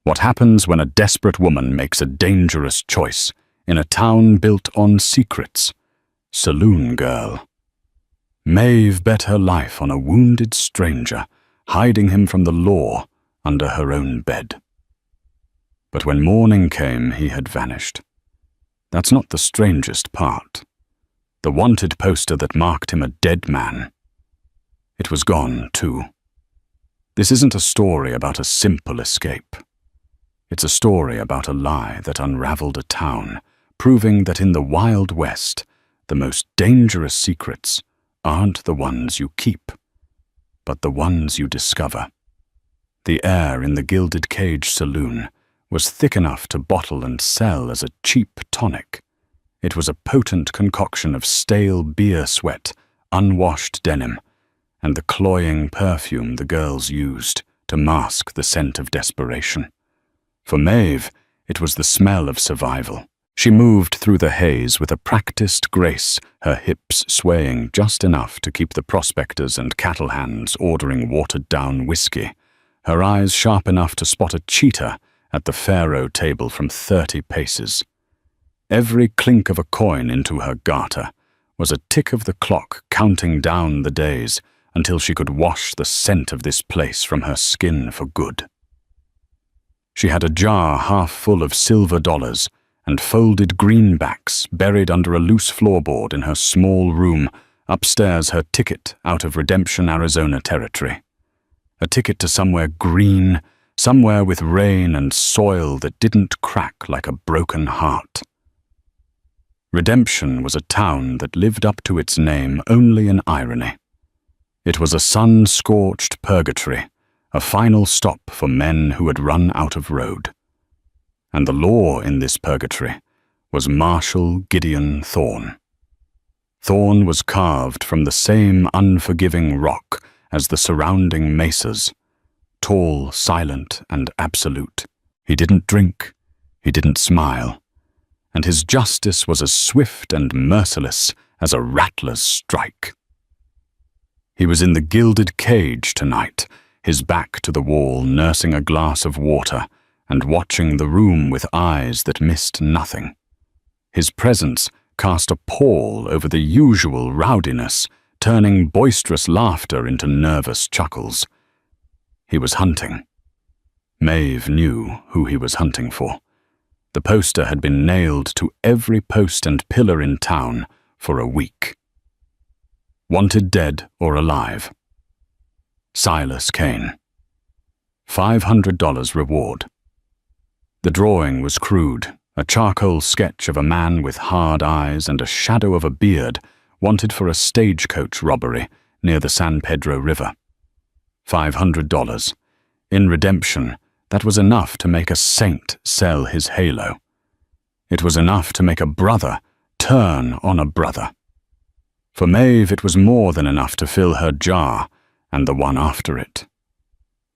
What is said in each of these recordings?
What happens when a desperate woman makes a dangerous choice in a town built on secrets? Saloon girl. Maeve bet her life on a wounded stranger, hiding him from the law under her own bed. But when morning came, he had vanished. That's not the strangest part. The wanted poster that marked him a dead man. It was gone, too. This isn't a story about a simple escape. It's a story about a lie that unraveled a town, proving that in the Wild West, the most dangerous secrets aren't the ones you keep, but the ones you discover. The air in the Gilded Cage saloon was thick enough to bottle and sell as a cheap tonic. It was a potent concoction of stale beer sweat, unwashed denim, and the cloying perfume the girls used to mask the scent of desperation. For Maeve, it was the smell of survival. She moved through the haze with a practiced grace, her hips swaying just enough to keep the prospectors and cattle hands ordering watered-down whiskey, her eyes sharp enough to spot a cheetah at the faro table from 30 paces. Every clink of a coin into her garter was a tick of the clock counting down the days until she could wash the scent of this place from her skin for good. She had a jar half full of silver dollars and folded greenbacks buried under a loose floorboard in her small room, upstairs her ticket out of Redemption, Arizona territory. A ticket to somewhere green, somewhere with rain and soil that didn't crack like a broken heart. Redemption was a town that lived up to its name only in irony. It was a sun-scorched purgatory, a final stop for men who had run out of road. And the law in this purgatory was Marshal Gideon Thorne. Thorne was carved from the same unforgiving rock as the surrounding mesas, tall, silent, and absolute. He didn't drink, he didn't smile, and his justice was as swift and merciless as a rattler's strike. He was in the Gilded Cage tonight, his back to the wall, nursing a glass of water and watching the room with eyes that missed nothing. His presence cast a pall over the usual rowdiness, turning boisterous laughter into nervous chuckles. He was hunting. Maeve knew who he was hunting for. The poster had been nailed to every post and pillar in town for a week. Wanted dead or alive. Silas Kane. $500 reward. The drawing was crude, a charcoal sketch of a man with hard eyes and a shadow of a beard wanted for a stagecoach robbery near the San Pedro River. $500. In Redemption, that was enough to make a saint sell his halo. It was enough to make a brother turn on a brother. For Maeve, it was more than enough to fill her jar and the one after it.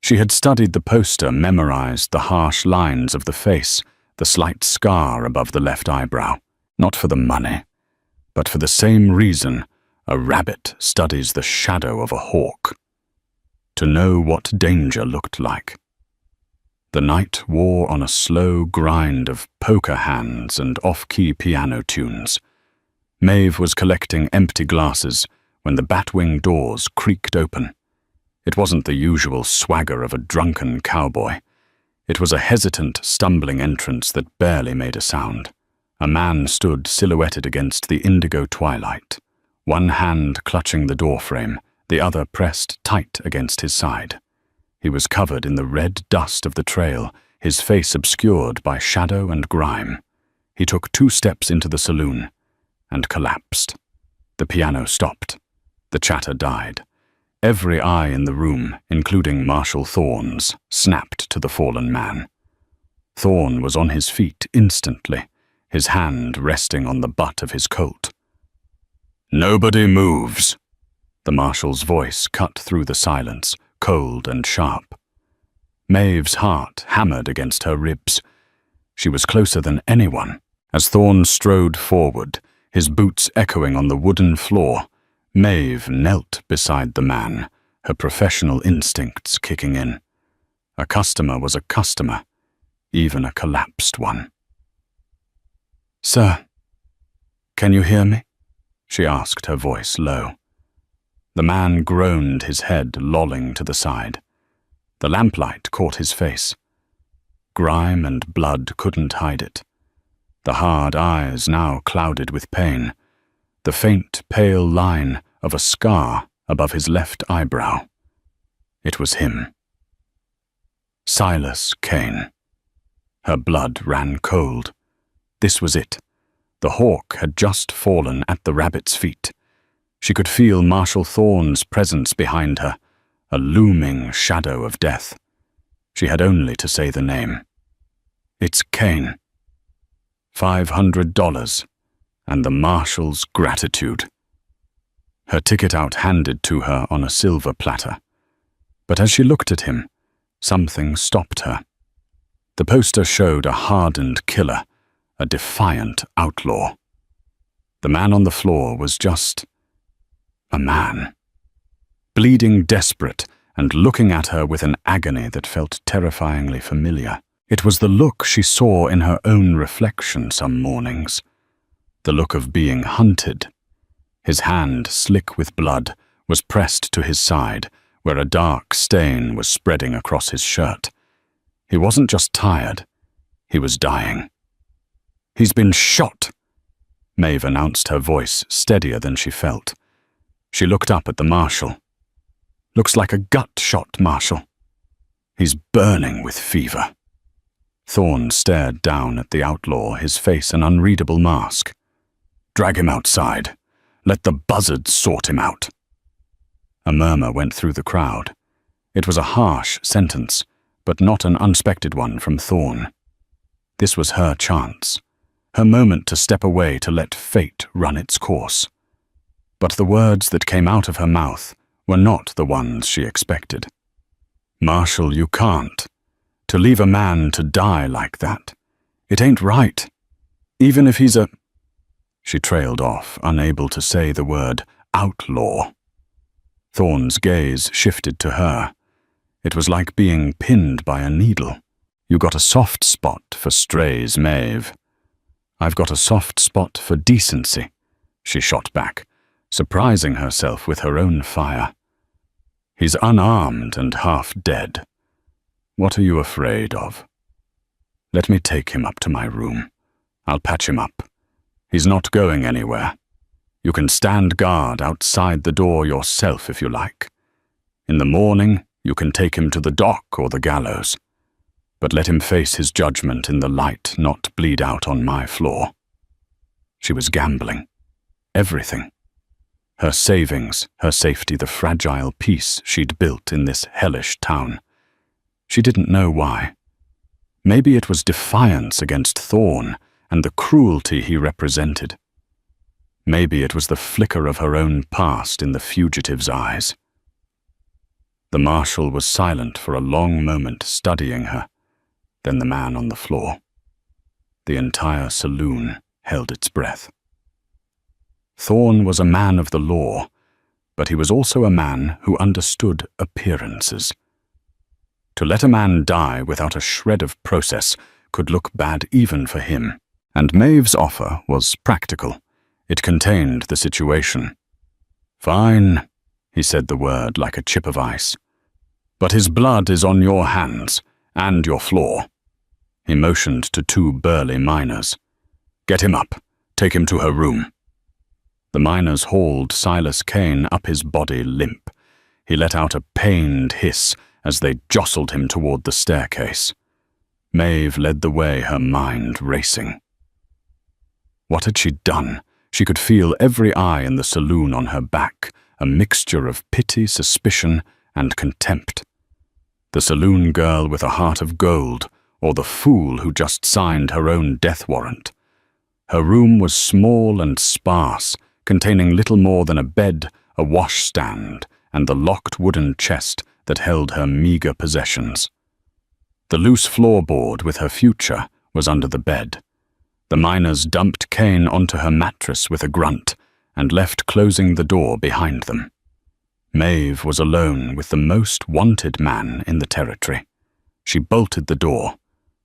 She had studied the poster, memorized the harsh lines of the face, the slight scar above the left eyebrow, not for the money, but for the same reason a rabbit studies the shadow of a hawk. To know what danger looked like. The night wore on a slow grind of poker hands and off-key piano tunes. Maeve was collecting empty glasses when the batwing doors creaked open. It wasn't the usual swagger of a drunken cowboy. It was a hesitant, stumbling entrance that barely made a sound. A man stood silhouetted against the indigo twilight, one hand clutching the doorframe, the other pressed tight against his side. He was covered in the red dust of the trail, his face obscured by shadow and grime. He took 2 steps into the saloon and collapsed. The piano stopped. The chatter died. Every eye in the room, including Marshal Thorne's, snapped to the fallen man. Thorne was on his feet instantly, his hand resting on the butt of his Colt. "Nobody moves." The marshal's voice cut through the silence, cold and sharp. Maeve's heart hammered against her ribs. She was closer than anyone. As Thorne strode forward, his boots echoing on the wooden floor, Maeve knelt beside the man, her professional instincts kicking in. A customer was a customer. even a collapsed one. "Sir, can you hear me?" she asked, her voice low. The man groaned, his head lolling to the side. The lamplight caught his face. Grime and blood couldn't hide it. The hard eyes now clouded with pain. The faint, pale line of a scar above his left eyebrow. It was him. Silas Kane. Her blood ran cold. This was it. The hawk had just fallen at the rabbit's feet. She could feel Marshal Thorne's presence behind her, a looming shadow of death. She had only to say the name. It's Kane. $500, and the Marshal's gratitude. Her ticket out handed to her on a silver platter. But as she looked at him, something stopped her. The poster showed a hardened killer, a defiant outlaw. The man on the floor was just a man, bleeding desperate and looking at her with an agony that felt terrifyingly familiar. It was the look she saw in her own reflection some mornings, the look of being hunted. His hand, slick with blood, was pressed to his side, where a dark stain was spreading across his shirt. He wasn't just tired, he was dying. "He's been shot," Maeve announced, her voice steadier than she felt. She looked up at the Marshal. "Looks like a gut shot, Marshal. He's burning with fever." Thorne stared down at the outlaw, his face an unreadable mask. "Drag him outside. Let the buzzards sort him out." A murmur went through the crowd. It was a harsh sentence, but not an unexpected one from Thorne. This was her chance, her moment to step away to let fate run its course. But the words that came out of her mouth were not the ones she expected. "Marshal, you can't. To leave a man to die like that. It ain't right. Even if he's a—" She trailed off, unable to say the word outlaw. Thorne's gaze shifted to her. It was like being pinned by a needle. "You got a soft spot for strays, Maeve." "I've got a soft spot for decency," she shot back, surprising herself with her own fire. "He's unarmed and half dead. What are you afraid of? Let me take him up to my room. I'll patch him up. He's not going anywhere. You can stand guard outside the door yourself if you like. In the morning, you can take him to the dock or the gallows. But let him face his judgment in the light, not bleed out on my floor." She was gambling. Everything. Her savings, her safety, the fragile peace she'd built in this hellish town. She didn't know why. Maybe it was defiance against Thorne and the cruelty he represented. Maybe it was the flicker of her own past in the fugitive's eyes. The Marshal was silent for a long moment, studying her, then the man on the floor. The entire saloon held its breath. Thorne was a man of the law, but he was also a man who understood appearances. To let a man die without a shred of process could look bad even for him, and Maeve's offer was practical. It contained the situation. "Fine," he said the word like a chip of ice. "But his blood is on your hands and your floor." He motioned to two burly miners. "Get him up. Take him to her room." The miners hauled Silas Kane up, his body limp. He let out a pained hiss as they jostled him toward the staircase. Maeve led the way, her mind racing. What had she done? She could feel every eye in the saloon on her back, a mixture of pity, suspicion, and contempt. The saloon girl with a heart of gold, or the fool who just signed her own death warrant. Her room was small and sparse, containing little more than a bed, a washstand, and the locked wooden chest that held her meager possessions. The loose floorboard with her future was under the bed. The miners dumped Kane onto her mattress with a grunt and left, closing the door behind them. Maeve was alone with the most wanted man in the territory. She bolted the door.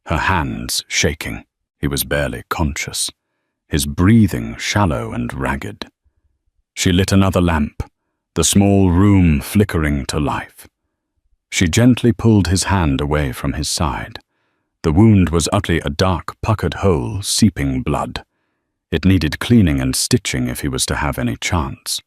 her hands shaking. He was barely conscious, his breathing shallow and ragged. She lit another lamp, the small room flickering to life. She gently pulled his hand away from his side. The wound was utterly a dark, puckered hole, seeping blood. It needed cleaning and stitching if he was to have any chance.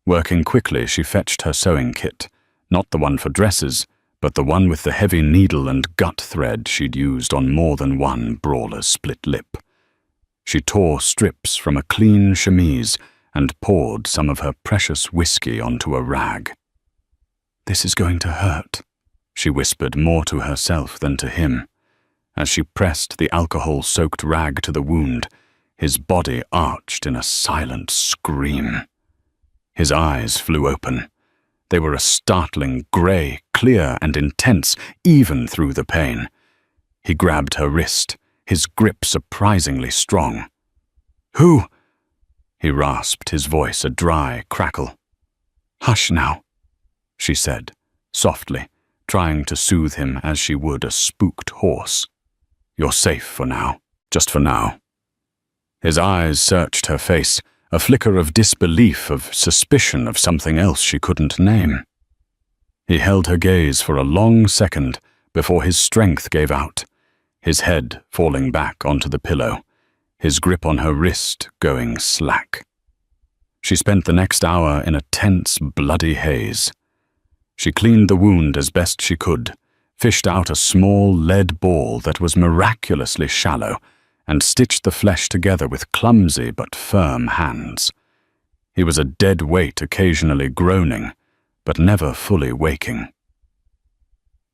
Working quickly, she fetched her sewing kit, not the one for dresses, but the one with the heavy needle and gut thread she'd used on more than one brawler's split lip. She tore strips from a clean chemise and poured some of her precious whiskey onto a rag. "This is going to hurt," she whispered more to herself than to him. As she pressed the alcohol-soaked rag to the wound, his body arched in a silent scream. His eyes flew open. They were a startling grey, clear and intense, even through the pain. He grabbed her wrist, his grip surprisingly strong. "Who?" he rasped, his voice a dry crackle. "Hush now," she said, softly, trying to soothe him as she would a spooked horse. "You're safe for now, just for now." His eyes searched her face, a flicker of disbelief, of suspicion of something else she couldn't name. He held her gaze for a long second before his strength gave out, his head falling back onto the pillow, his grip on her wrist going slack. She spent the next hour in a tense, bloody haze. She cleaned the wound as best she could, fished out a small lead ball that was miraculously shallow, and stitched the flesh together with clumsy but firm hands. He was a dead weight, occasionally groaning, but never fully waking.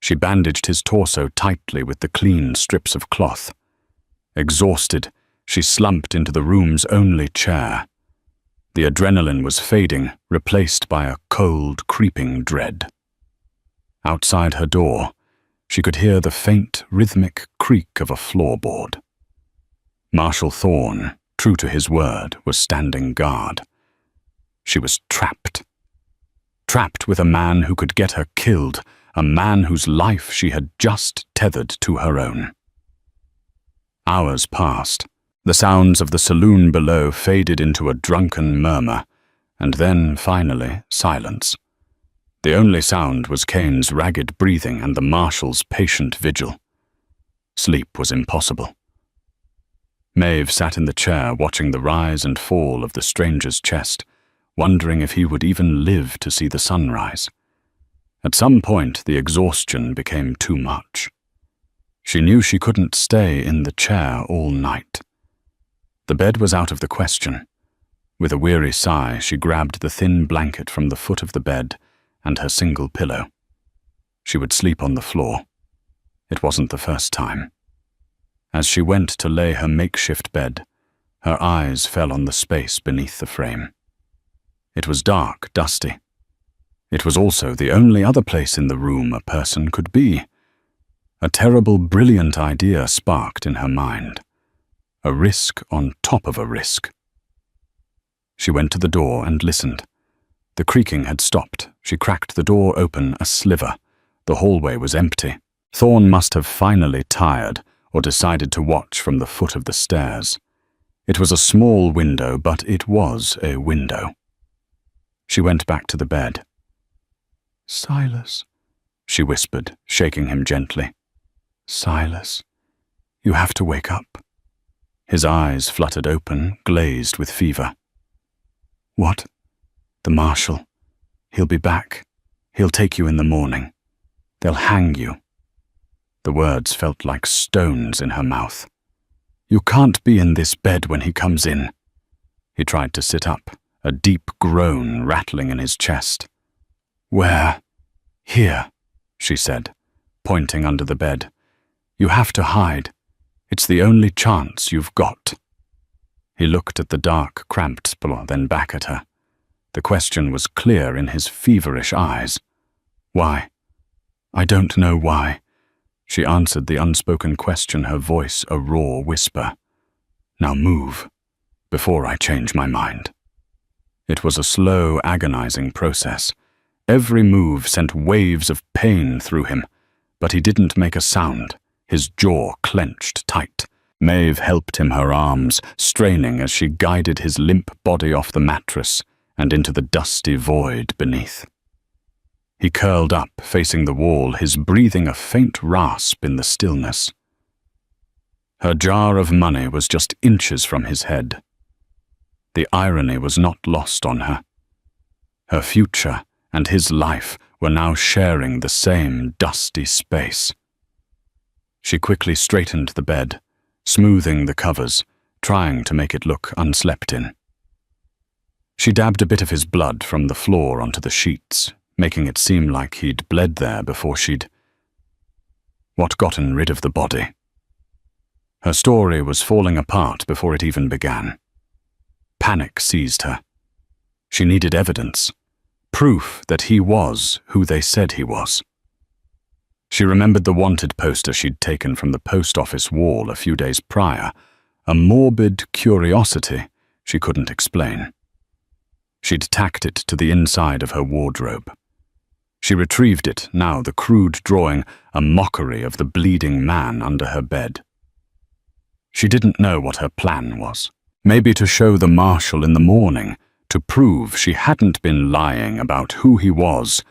She bandaged his torso tightly with the clean strips of cloth. Exhausted, she slumped into the room's only chair. The adrenaline was fading, replaced by a cold, creeping dread. Outside her door, she could hear the faint, rhythmic creak of a floorboard. Marshal Thorne, true to his word, was standing guard. She was trapped. Trapped with a man who could get her killed, a man whose life she had just tethered to her own. Hours passed. The sounds of the saloon below faded into a drunken murmur, and then, finally, silence. The only sound was Kane's ragged breathing and the marshal's patient vigil. Sleep was impossible. Maeve sat in the chair watching the rise and fall of the stranger's chest, wondering if he would even live to see the sunrise. At some point, the exhaustion became too much. She knew she couldn't stay in the chair all night. The bed was out of the question. With a weary sigh, she grabbed the thin blanket from the foot of the bed and her single pillow. She would sleep on the floor. It wasn't the first time. As she went to lay her makeshift bed, her eyes fell on the space beneath the frame. It was dark, dusty. It was also the only other place in the room a person could be. A terrible, brilliant idea sparked in her mind. A risk on top of a risk. She went to the door and listened. The creaking had stopped. She cracked the door open a sliver. The hallway was empty. Thorne must have finally tired, or decided to watch from the foot of the stairs. It was a small window, but it was a window. She went back to the bed. "Silas," she whispered, shaking him gently. "Silas, you have to wake up." His eyes fluttered open, glazed with fever. "What?" "The marshal. He'll be back. He'll take you in the morning. They'll hang you." The words felt like stones in her mouth. "You can't be in this bed when he comes in." He tried to sit up, a deep groan rattling in his chest. "Where?" "Here," she said, pointing under the bed. "You have to hide. It's the only chance you've got." He looked at the dark, cramped spot, then back at her. The question was clear in his feverish eyes. "Why?" "I don't know why." She answered the unspoken question, her voice a raw whisper. "Now move, before I change my mind." It was a slow, agonizing process. Every move sent waves of pain through him, but he didn't make a sound. his jaw clenched tight. Maeve helped him her arms, straining as she guided his limp body off the mattress and into the dusty void beneath. He curled up, facing the wall, his breathing a faint rasp in the stillness. Her jar of money was just inches from his head. The irony was not lost on her. Her future and his life were now sharing the same dusty space. She quickly straightened the bed, smoothing the covers, trying to make it look unslept in. She dabbed a bit of his blood from the floor onto the sheets, making it seem like he'd bled there before she'd gotten rid of the body. Her story was falling apart before it even began. Panic seized her. She needed evidence, proof that he was who they said he was. She remembered the wanted poster she'd taken from the post office wall a few days prior, a morbid curiosity she couldn't explain. She'd tacked it to the inside of her wardrobe. She retrieved it, now the crude drawing a mockery of the bleeding man under her bed. She didn't know what her plan was. Maybe to show the marshal in the morning, to prove she hadn't been lying about who he was,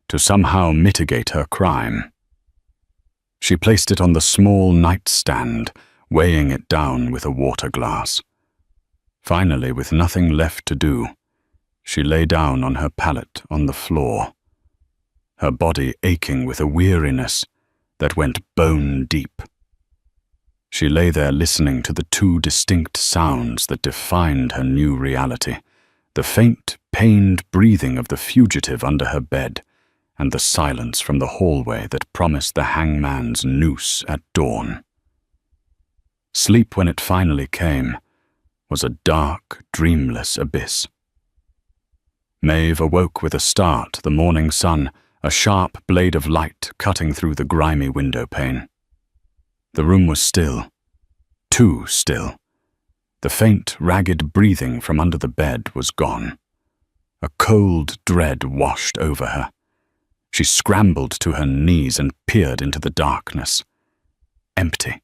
to somehow mitigate her crime. She placed it on the small nightstand, weighing it down with a water glass. Finally, with nothing left to do, she lay down on her pallet on the floor, her body aching with a weariness that went bone deep. She lay there listening to the two distinct sounds that defined her new reality, the faint, pained breathing of the fugitive under her bed, and the silence from the hallway that promised the hangman's noose at dawn. Sleep, when it finally came, was a dark, dreamless abyss. Maeve awoke with a start, the morning sun, a sharp blade of light cutting through the grimy window pane. The room was still, too still. The faint, ragged breathing from under the bed was gone. A cold dread washed over her. She scrambled to her knees and peered into the darkness. Empty.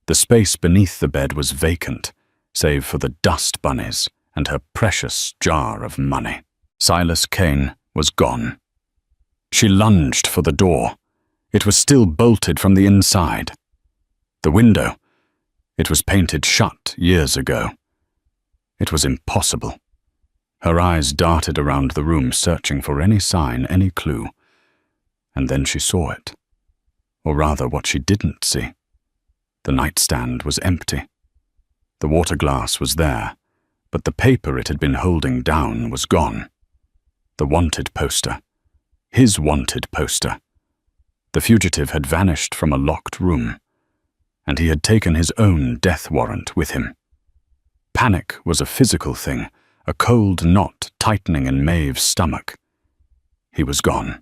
The space beneath the bed was vacant, save for the dust bunnies and her precious jar of money. Silas Kane was gone. She lunged for the door. It was still bolted from the inside. The window. It was painted shut years ago. It was impossible. Her eyes darted around the room, searching for any sign, any clue. And then she saw it. Or rather, what she didn't see. The nightstand was empty. The water glass was there, but the paper it had been holding down was gone. The wanted poster. His wanted poster. The fugitive had vanished from a locked room, and he had taken his own death warrant with him. Panic was a physical thing, a cold knot tightening in Maeve's stomach. He was gone.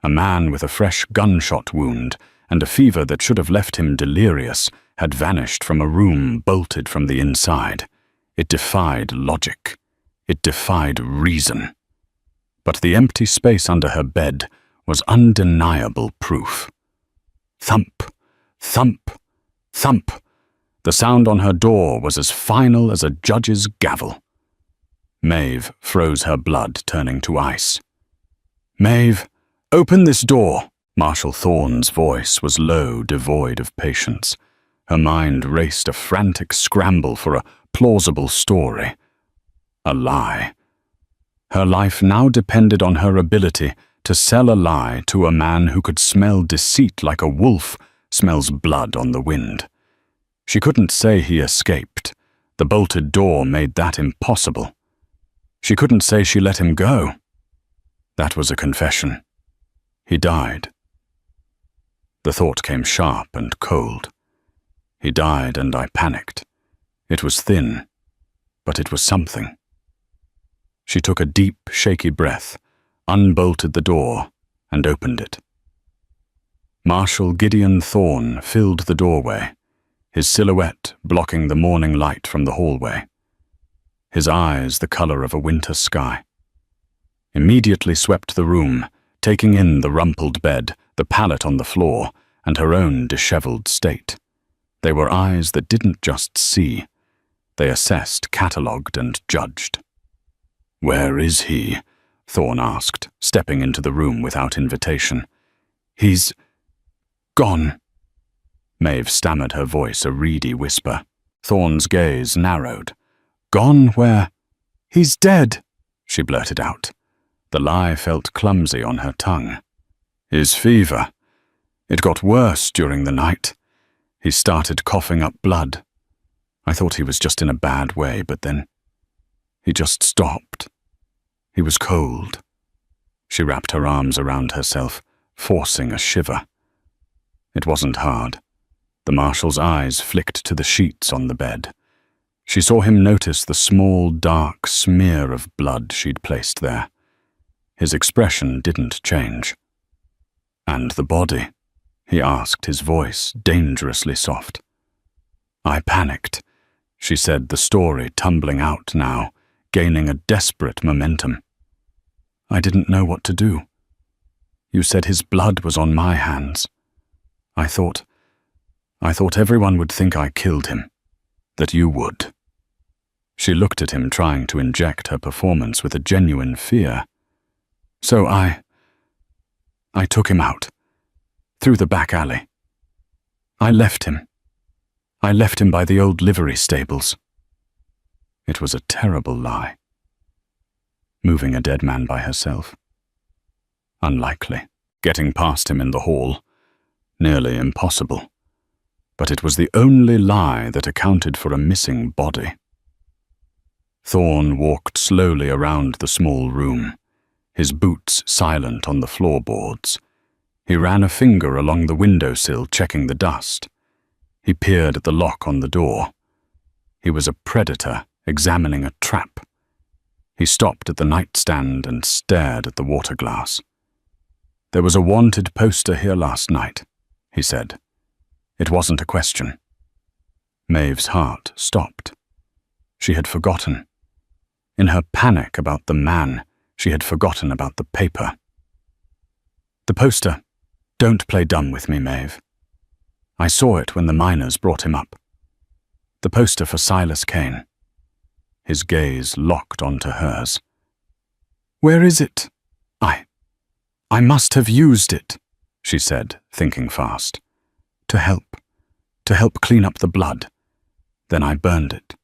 A man with a fresh gunshot wound and a fever that should have left him delirious had vanished from a room bolted from the inside. It defied logic. It defied reason. But the empty space under her bed was undeniable proof. Thump, thump, thump. The sound on her door was as final as a judge's gavel. Maeve froze her blood, turning to ice. "Maeve, open this door." Marshal Thorne's voice was low, devoid of patience. Her mind raced a frantic scramble for a plausible story. A lie. Her life now depended on her ability to sell a lie to a man who could smell deceit like a wolf smells blood on the wind. She couldn't say he escaped. The bolted door made that impossible. She couldn't say she let him go. That was a confession. He died. The thought came sharp and cold. He died, and I panicked. It was thin, but it was something. She took a deep, shaky breath, unbolted the door, and opened it. Marshal Gideon Thorne filled the doorway, his silhouette blocking the morning light from the hallway. His eyes the color of a winter sky. Immediately swept the room, taking in the rumpled bed, the pallet on the floor, and her own disheveled state. They were eyes that didn't just see. They assessed, catalogued, and judged. "Where is he?" Thorne asked, stepping into the room without invitation. "He's gone." Maeve stammered, her voice a reedy whisper. Thorne's gaze narrowed. "Gone where?" "He's dead," she blurted out. The lie felt clumsy on her tongue. "His fever. It got worse during the night. He started coughing up blood. I thought he was just in a bad way, but then he just stopped. He was cold." She wrapped her arms around herself, forcing a shiver. It wasn't hard. The marshal's eyes flicked to the sheets on the bed. She saw him notice the small, dark smear of blood she'd placed there. His expression didn't change. "And the body?" he asked, his voice dangerously soft. "I panicked," she said, the story tumbling out now, gaining a desperate momentum. "I didn't know what to do. You said his blood was on my hands. I thought everyone would think I killed him, that you would." She looked at him, trying to inject her performance with a genuine fear. "So I took him out, through the back alley. I left him by the old livery stables." It was a terrible lie. Moving a dead man by herself? Unlikely. Getting past him in the hall? Nearly impossible. But it was the only lie that accounted for a missing body. Thorne walked slowly around the small room, his boots silent on the floorboards. He ran a finger along the windowsill, checking the dust. He peered at the lock on the door. He was a predator examining a trap. He stopped at the nightstand and stared at the water glass. "There was a wanted poster here last night," he said. It wasn't a question. Maeve's heart stopped. She had forgotten. In her panic about the man, she had forgotten about the paper. "The poster. Don't play dumb with me, Maeve. I saw it when the miners brought him up. The poster for Silas Kane." His gaze locked onto hers. "Where is it?" I must have used it," she said, thinking fast. To help clean up the blood. Then I burned it.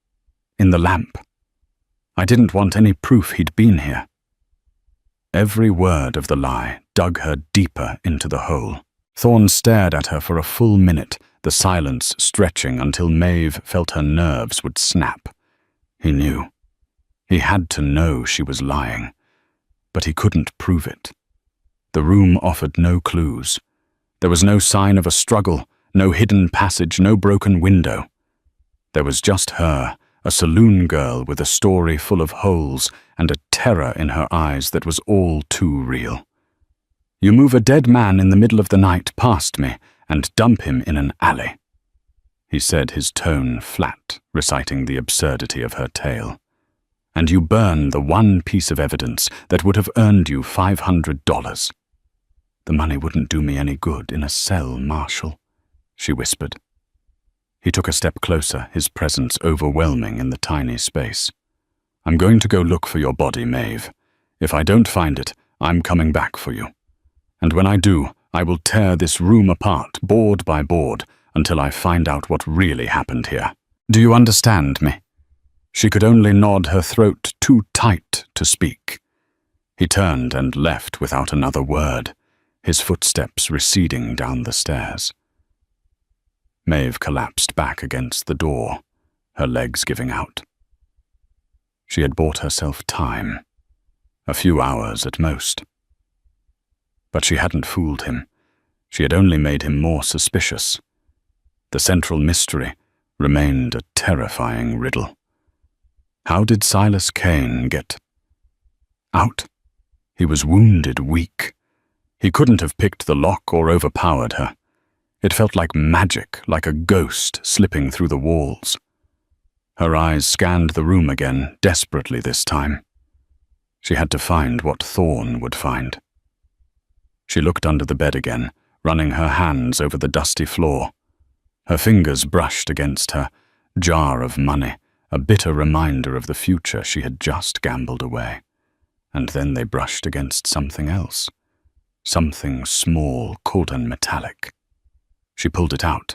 In the lamp. I didn't want any proof he'd been here." Every word of the lie dug her deeper into the hole. Thorne stared at her for a full minute, the silence stretching until Maeve felt her nerves would snap. He knew. He had to know she was lying. But he couldn't prove it. The room offered no clues. There was no sign of a struggle, no hidden passage, no broken window. There was just her, a saloon girl with a story full of holes and a terror in her eyes that was all too real. "You move a dead man in the middle of the night past me and dump him in an alley," he said, his tone flat, reciting the absurdity of her tale. "And you burn the one piece of evidence that would have earned you $500. The money wouldn't do me any good in a cell, Marshal," she whispered. He took a step closer, his presence overwhelming in the tiny space. "I'm going to go look for your body, Maeve. If I don't find it, I'm coming back for you. And when I do, I will tear this room apart, board by board, until I find out what really happened here. Do you understand me?" She could only nod, her throat too tight to speak. He turned and left without another word, his footsteps receding down the stairs. Maeve collapsed back against the door, her legs giving out. She had bought herself time, a few hours at most. But she hadn't fooled him. She had only made him more suspicious. The central mystery remained a terrifying riddle. How did Silas Kane get out? He was wounded, weak. He couldn't have picked the lock or overpowered her. It felt like magic, like a ghost slipping through the walls. Her eyes scanned the room again, desperately this time. She had to find what Thorne would find. She looked under the bed again, running her hands over the dusty floor. Her fingers brushed against her jar of money, a bitter reminder of the future she had just gambled away. And then they brushed against something else. Something small, cold and metallic. She pulled it out.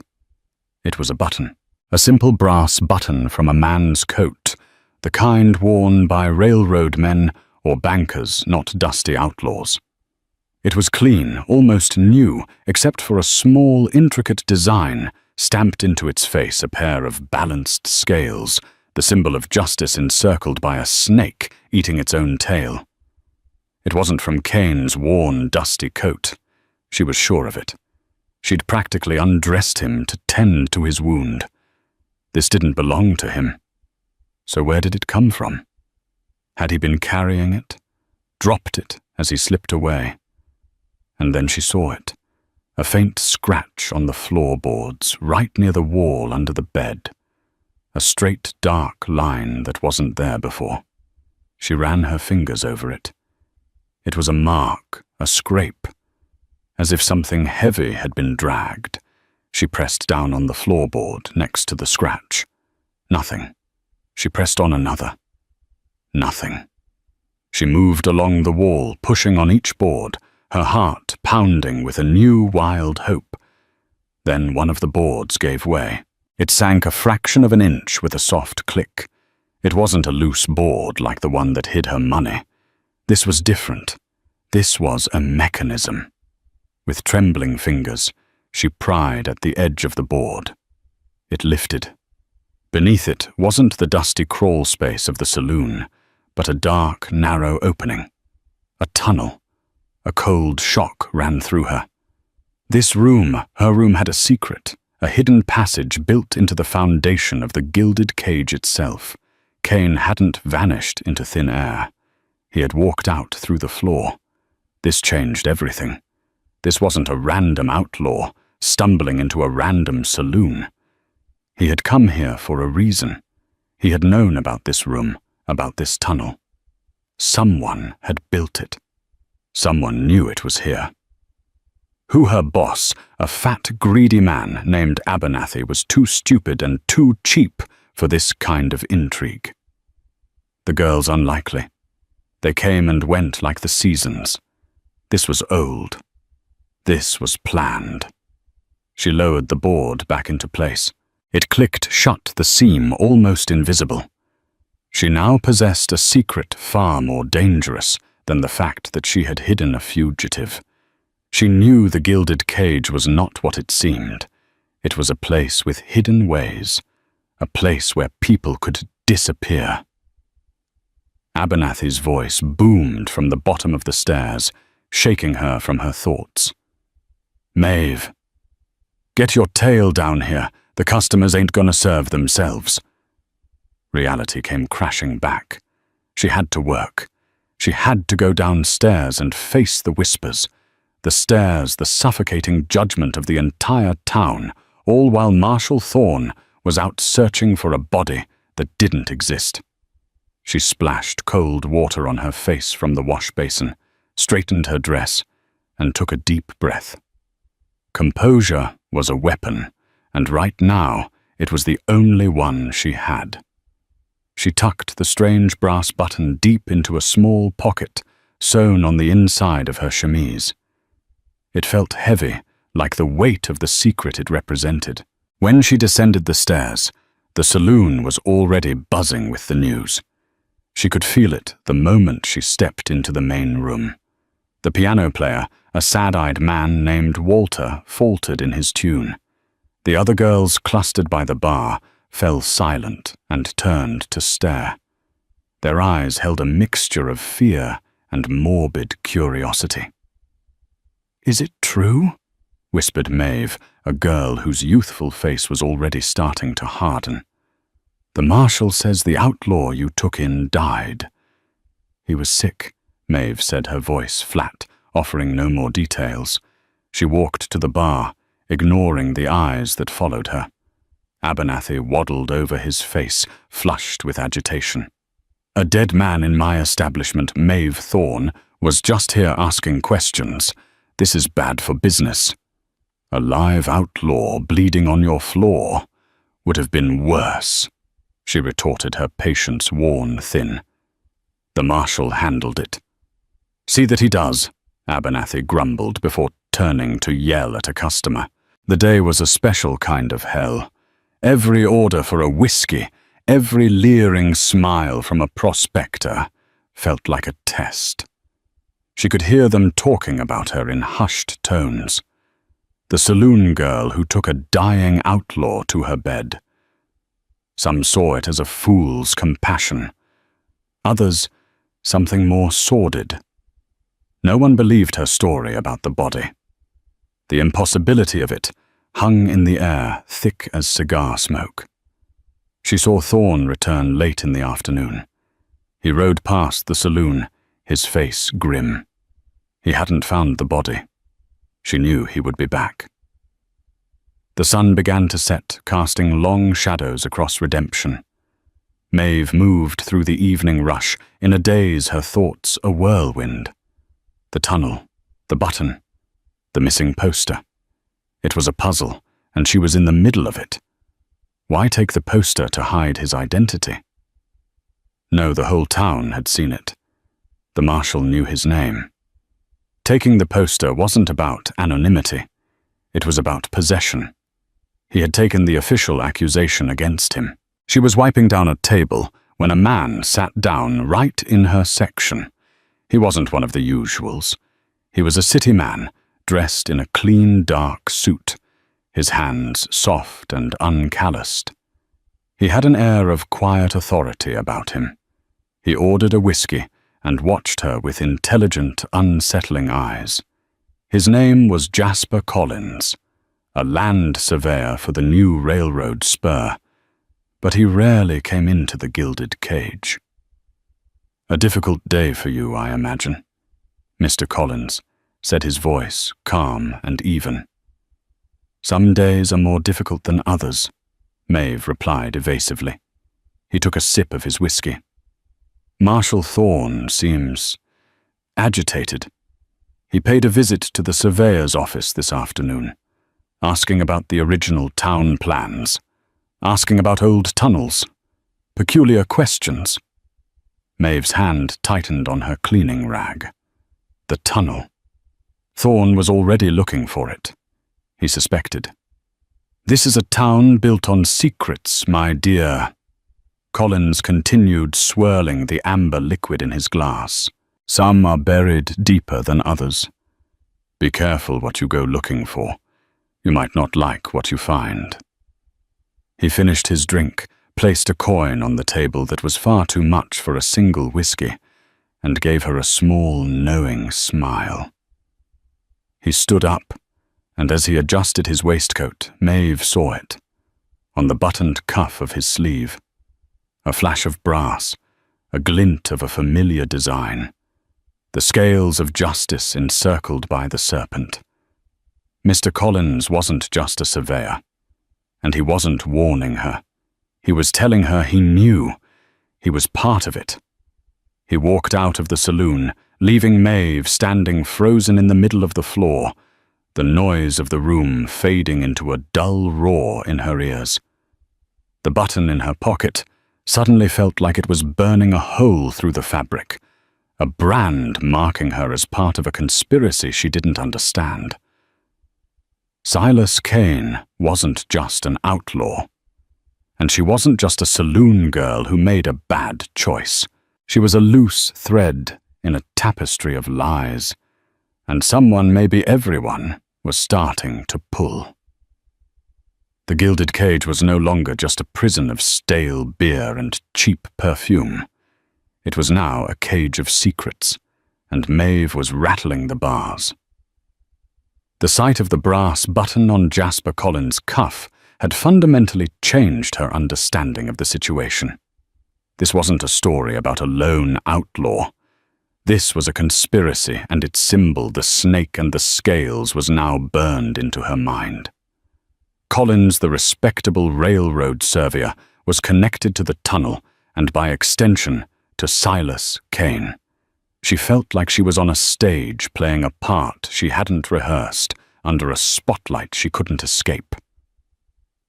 It was a button. A simple brass button from a man's coat, the kind worn by railroad men or bankers, not dusty outlaws. It was clean, almost new, except for a small, intricate design stamped into its face, a pair of balanced scales, the symbol of justice encircled by a snake eating its own tail. It wasn't from Kane's worn, dusty coat. She was sure of it. She'd practically undressed him to tend to his wound. This didn't belong to him. So where did it come from? Had he been carrying it? Dropped it as he slipped away? And then she saw it. A faint scratch on the floorboards, right near the wall under the bed. A straight, dark line that wasn't there before. She ran her fingers over it. It was a mark, a scrape. As if something heavy had been dragged. She pressed down on the floorboard next to the scratch. Nothing. She pressed on another. Nothing. She moved along the wall, pushing on each board, her heart pounding with a new wild hope. Then one of the boards gave way. It sank a fraction of an inch with a soft click. It wasn't a loose board like the one that hid her money. This was different. This was a mechanism. With trembling fingers, she pried at the edge of the board. It lifted. Beneath it wasn't the dusty crawl space of the saloon, but a dark, narrow opening. A tunnel. A cold shock ran through her. This room, her room, had a secret, a hidden passage built into the foundation of the gilded cage itself. Kane hadn't vanished into thin air. He had walked out through the floor. This changed everything. This wasn't a random outlaw stumbling into a random saloon. He had come here for a reason. He had known about this room, about this tunnel. Someone had built it. Someone knew it was here. Who her boss, a fat, greedy man named Abernathy, was too stupid and too cheap for this kind of intrigue. The girls unlikely. They came and went like the seasons. This was old. This was planned. She lowered the board back into place. It clicked shut, the seam almost invisible. She now possessed a secret far more dangerous than the fact that she had hidden a fugitive. She knew the gilded cage was not what it seemed. It was a place with hidden ways, a place where people could disappear. Abernathy's voice boomed from the bottom of the stairs, shaking her from her thoughts. "Maeve, get your tail down here. The customers ain't gonna serve themselves." Reality came crashing back. She had to work. She had to go downstairs and face the whispers. The stairs, the suffocating judgment of the entire town, all while Marshall Thorne was out searching for a body that didn't exist. She splashed cold water on her face from the wash basin, straightened her dress, and took a deep breath. Composure was a weapon, and right now it was the only one she had. She tucked the strange brass button deep into a small pocket sewn on the inside of her chemise. It felt heavy, like the weight of the secret it represented. When she descended the stairs, the saloon was already buzzing with the news. She could feel it the moment she stepped into the main room. The piano player, a sad-eyed man named Walter, faltered in his tune. The other girls clustered by the bar fell silent and turned to stare. Their eyes held a mixture of fear and morbid curiosity. "Is it true?" whispered Maeve, a girl whose youthful face was already starting to harden. "The marshal says the outlaw you took in died." "He was sick," Maeve said, her voice flat, offering no more details. She walked to the bar, ignoring the eyes that followed her. Abernathy waddled over his face, flushed with agitation. "A dead man in my establishment, Maeve Thorne, was just here asking questions. This is bad for business." A live outlaw bleeding on your floor would have been worse, she retorted, her patience worn thin. The marshal handled it. See that he does, Abernathy grumbled before turning to yell at a customer. The day was a special kind of hell. Every order for a whiskey, every leering smile from a prospector felt like a test. She could hear them talking about her in hushed tones. The saloon girl who took a dying outlaw to her bed. Some saw it as a fool's compassion. Others, something more sordid. No one believed her story about the body. The impossibility of it hung in the air, thick as cigar smoke. She saw Thorne return late in the afternoon. He rode past the saloon, his face grim. He hadn't found the body. She knew he would be back. The sun began to set, casting long shadows across Redemption. Maeve moved through the evening rush, in a daze, her thoughts a whirlwind. The tunnel, the button, the missing poster. It was a puzzle, and she was in the middle of it. Why take the poster to hide his identity? No, the whole town had seen it. The marshal knew his name. Taking the poster wasn't about anonymity. It was about possession. He had taken the official accusation against him. She was wiping down a table when a man sat down right in her section. He wasn't one of the usuals. He was a city man, dressed in a clean, dark suit, his hands soft and uncalloused. He had an air of quiet authority about him. He ordered a whiskey and watched her with intelligent, unsettling eyes. His name was Jasper Collins, a land surveyor for the new railroad spur, but he rarely came into the gilded cage. A difficult day for you, I imagine, Mr. Collins, said his voice, calm and even. Some days are more difficult than others, Maeve replied evasively. He took a sip of his whiskey. Marshal Thorne seems agitated. He paid a visit to the surveyor's office this afternoon, asking about the original town plans, asking about old tunnels, peculiar questions. Maeve's hand tightened on her cleaning rag. The tunnel. Thorne was already looking for it. He suspected. This is a town built on secrets, my dear. Collins continued swirling the amber liquid in his glass. Some are buried deeper than others. Be careful what you go looking for. You might not like what you find. He finished his drink, placed a coin on the table that was far too much for a single whiskey, and gave her a small, knowing smile. He stood up, and as he adjusted his waistcoat, Maeve saw it. On the buttoned cuff of his sleeve, a flash of brass, a glint of a familiar design. The scales of justice encircled by the serpent. Mr. Collins wasn't just a surveyor, and he wasn't warning her. He was telling her he knew. He was part of it. He walked out of the saloon, leaving Maeve standing frozen in the middle of the floor, the noise of the room fading into a dull roar in her ears. The button in her pocket suddenly felt like it was burning a hole through the fabric, a brand marking her as part of a conspiracy she didn't understand. Silas Kane wasn't just an outlaw, and she wasn't just a saloon girl who made a bad choice. She was a loose thread in a tapestry of lies, and someone, maybe everyone, was starting to pull. The gilded cage was no longer just a prison of stale beer and cheap perfume. It was now a cage of secrets, and Maeve was rattling the bars. The sight of the brass button on Jasper Collins' cuff had fundamentally changed her understanding of the situation. This wasn't a story about a lone outlaw. This was a conspiracy, and its symbol, the snake and the scales, was now burned into her mind. Collins, the respectable railroad surveyor, was connected to the tunnel, and by extension, to Silas Kane. She felt like she was on a stage playing a part she hadn't rehearsed, under a spotlight she couldn't escape.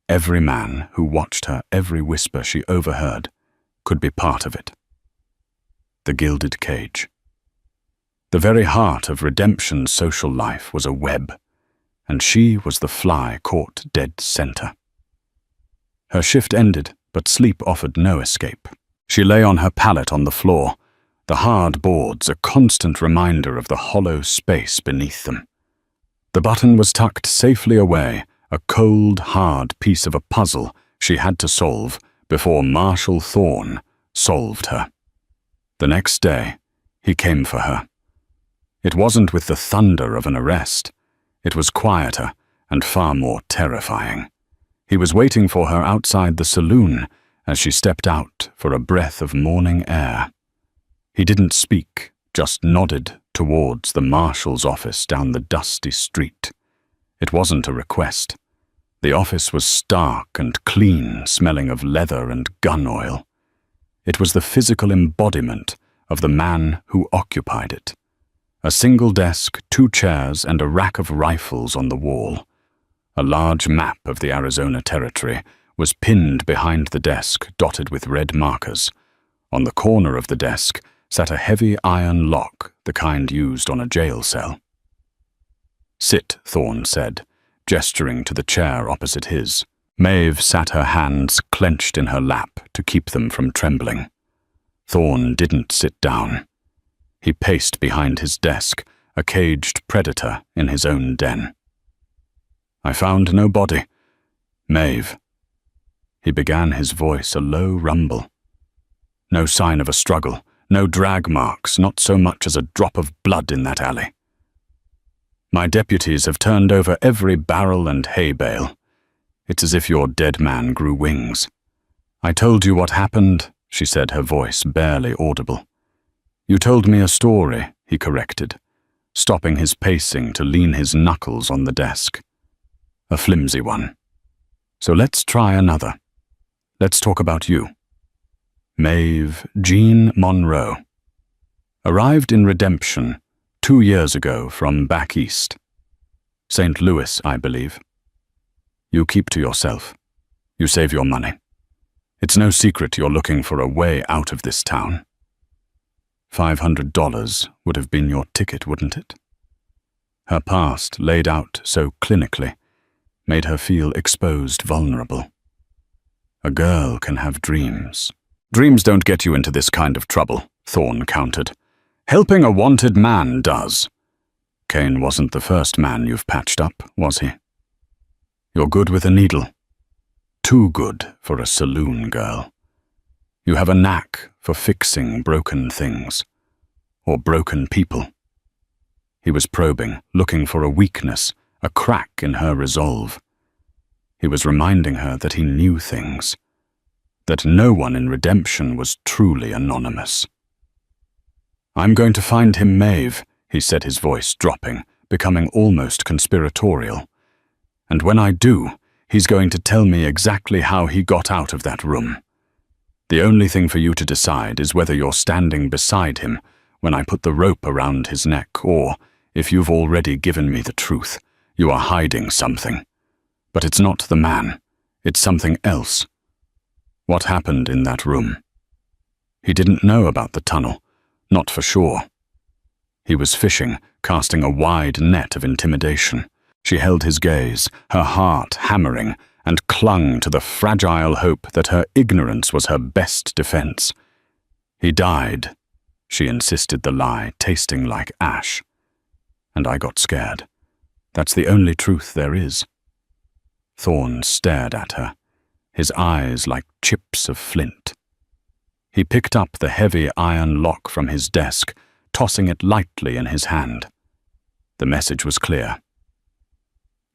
Every man who watched her, every whisper she overheard, could be part of it. The gilded cage. The very heart of Redemption's social life was a web, and she was the fly caught dead center. Her shift ended, but sleep offered no escape. She lay on her pallet on the floor, the hard boards a constant reminder of the hollow space beneath them. The button was tucked safely away, a cold, hard piece of a puzzle she had to solve before Marshal Thorne solved her. The next day, he came for her. It wasn't with the thunder of an arrest. It was quieter and far more terrifying. He was waiting for her outside the saloon as she stepped out for a breath of morning air. He didn't speak, just nodded towards the marshal's office down the dusty street. It wasn't a request. The office was stark and clean, smelling of leather and gun oil. It was the physical embodiment of the man who occupied it. A single desk, 2 chairs, and a rack of rifles on the wall. A large map of the Arizona Territory was pinned behind the desk, dotted with red markers. On the corner of the desk sat a heavy iron lock, the kind used on a jail cell. "Sit," Thorne said, gesturing to the chair opposite his. Maeve sat her hands clenched in her lap to keep them from trembling. Thorne didn't sit down. He paced behind his desk, a caged predator in his own den. "I found no body. Maeve." He began, his voice a low rumble. "No sign of a struggle, no drag marks, not so much as a drop of blood in that alley. My deputies have turned over every barrel and hay bale. It's as if your dead man grew wings." "I told you what happened," she said, her voice barely audible. "You told me a story," he corrected, stopping his pacing to lean his knuckles on the desk. "A flimsy one. So let's try another. Let's talk about you. Maeve Jean Monroe. Arrived in Redemption 2 years ago from back east. St. Louis, I believe. You keep to yourself. You save your money. It's no secret you're looking for a way out of this town. $500 would have been your ticket, wouldn't it?" Her past, laid out so clinically, made her feel exposed, vulnerable. A girl can have dreams. "Dreams don't get you into this kind of trouble," Thorne countered. "Helping a wanted man does." "Kane wasn't the first man you've patched up, was he? You're good with a needle. Too good for a saloon girl. You have a knack for fixing broken things. Or broken people." He was probing, looking for a weakness, a crack in her resolve. He was reminding her that he knew things, that no one in Redemption was truly anonymous. "I'm going to find him, Maeve," he said, his voice dropping, becoming almost conspiratorial. "And when I do, he's going to tell me exactly how he got out of that room. The only thing for you to decide is whether you're standing beside him when I put the rope around his neck, or, if you've already given me the truth, you are hiding something. But it's not the man. It's something else. What happened in that room?" He didn't know about the tunnel, not for sure. He was fishing, casting a wide net of intimidation. She held his gaze, her heart hammering, and clung to the fragile hope that her ignorance was her best defense. "He died," she insisted, the lie tasting like ash. "And I got scared. That's the only truth there is." Thorne stared at her, his eyes like chips of flint. He picked up the heavy iron lock from his desk, tossing it lightly in his hand. The message was clear.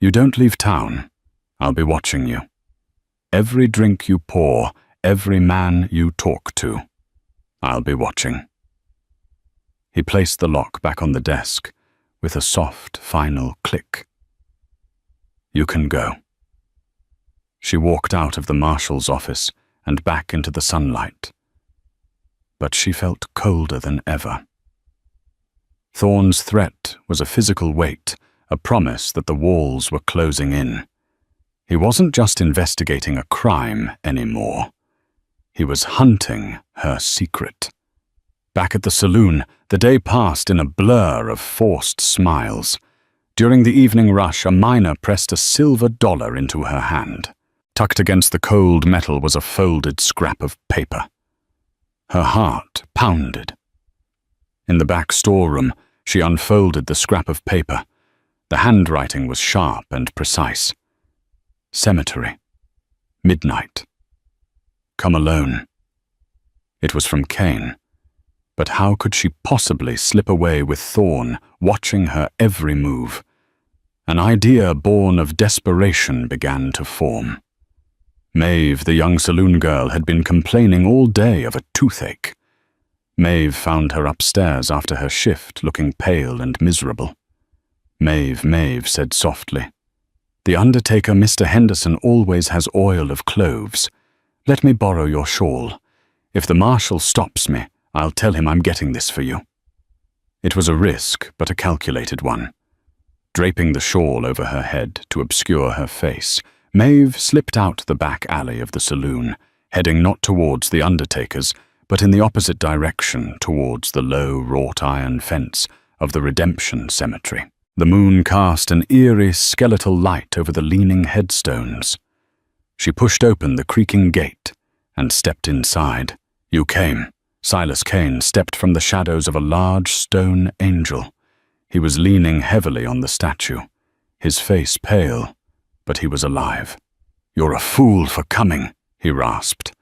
"You don't leave town. I'll be watching you. Every drink you pour, every man you talk to, I'll be watching." He placed the lock back on the desk with a soft, final click. "You can go." She walked out of the marshal's office and back into the sunlight. But she felt colder than ever. Thorne's threat was a physical weight, a promise that the walls were closing in. He wasn't just investigating a crime anymore. He was hunting her secret. Back at the saloon, the day passed in a blur of forced smiles. During the evening rush, a miner pressed a silver dollar into her hand. Tucked against the cold metal was a folded scrap of paper. Her heart pounded. In the back storeroom, she unfolded the scrap of paper. The handwriting was sharp and precise. Cemetery. Midnight. Come alone. It was from Kane. But how could she possibly slip away with Thorn watching her every move? An idea born of desperation began to form. Maeve, the young saloon girl, had been complaining all day of a toothache. Maeve found her upstairs after her shift, looking pale and miserable. Maeve said softly, "The undertaker, Mr. Henderson, always has oil of cloves. Let me borrow your shawl. If the marshal stops me, I'll tell him I'm getting this for you." It was a risk, but a calculated one. Draping the shawl over her head to obscure her face, Maeve slipped out the back alley of the saloon, heading not towards the undertaker's, but in the opposite direction towards the low wrought-iron fence of the Redemption Cemetery. The moon cast an eerie skeletal light over the leaning headstones. She pushed open the creaking gate and stepped inside. "You came." Silas Kane stepped from the shadows of a large stone angel. He was leaning heavily on the statue, his face pale, but he was alive. "You're a fool for coming," he rasped.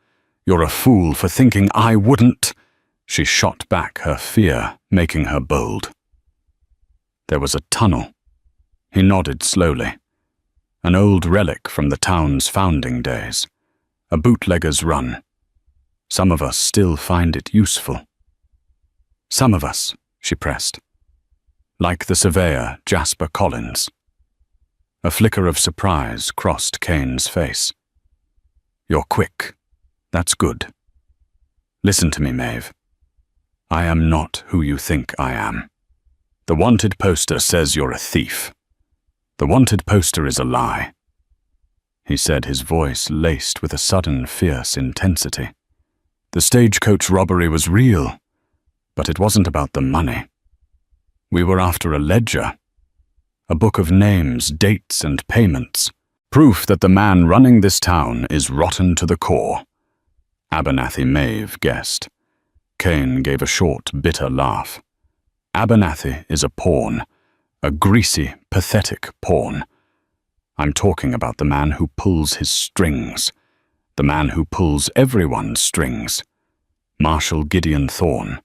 "You're a fool for thinking I wouldn't." She shot back her fear, making her bold. There was a tunnel. He nodded slowly. An old relic from the town's founding days. A bootlegger's run. Some of us still find it useful. "Some of us," she pressed. "Like the surveyor, Jasper Collins." A flicker of surprise crossed Kane's face. "You're quick. That's good. Listen to me, Maeve. I am not who you think I am. The wanted poster says you're a thief. The wanted poster is a lie," he said, his voice laced with a sudden fierce intensity. "The stagecoach robbery was real, but it wasn't about the money. We were after a ledger, a book of names, dates, and payments, proof that the man running this town is rotten to the core." Abernathy Maeve guessed. Kane gave a short, bitter laugh. "Abernathy is a pawn, a greasy, pathetic pawn. I'm talking about the man who pulls his strings, the man who pulls everyone's strings. Marshal Gideon Thorn."